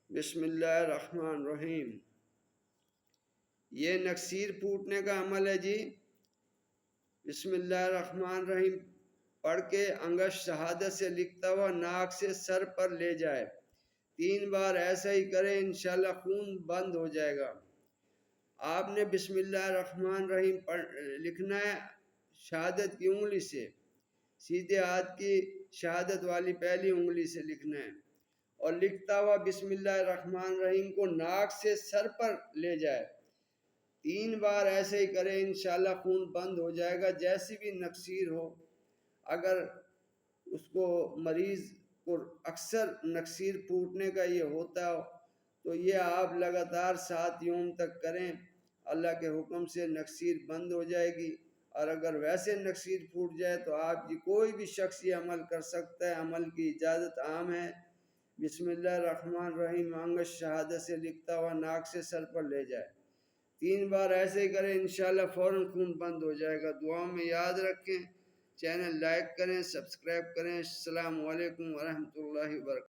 بسم اللہ الرحمن الرحیم۔ یہ نکسیر پھوٹنے کا عمل ہے جی۔ بسم اللہ الرحمن الرحیم پڑھ کے انگش شہادت سے لکھتا ہوا ناک سے سر پر لے جائے، 3 بار ایسا ہی کرے، انشاءاللہ خون بند ہو جائے گا۔ آپ نے بسم اللہ الرحمن الرحیم لکھنا ہے شہادت کی انگلی سے، سیدھے ہاتھ کی شہادت والی پہلی انگلی سے لکھنا ہے، اور لکھتا ہوا بسم اللہ الرحمن الرحیم کو ناک سے سر پر لے جائے، 3 بار ایسے ہی کرے، انشاءاللہ خون بند ہو جائے گا۔ جیسی بھی نکسیر ہو، اگر اس کو مریض کو اکثر نکسیر پھوٹنے کا یہ ہوتا ہو تو یہ آپ لگاتار 7 یوم تک کریں، اللہ کے حکم سے نکسیر بند ہو جائے گی۔ اور اگر ویسے نکسیر پھوٹ جائے تو آپ کی کوئی بھی شخص یہ عمل کر سکتا ہے، عمل کی اجازت عام ہے۔ بسم اللہ الرحمن الرحیم انگش شہادت سے لکھتا ہوا ناک سے سر پر لے جائے، 3 بار ایسے ہی کریں، انشاءاللہ فوراً خون بند ہو جائے گا۔ دعاؤں میں یاد رکھیں، چینل لائک کریں، سبسکرائب کریں۔ السلام علیکم ورحمۃ اللہ وبرکاتہ۔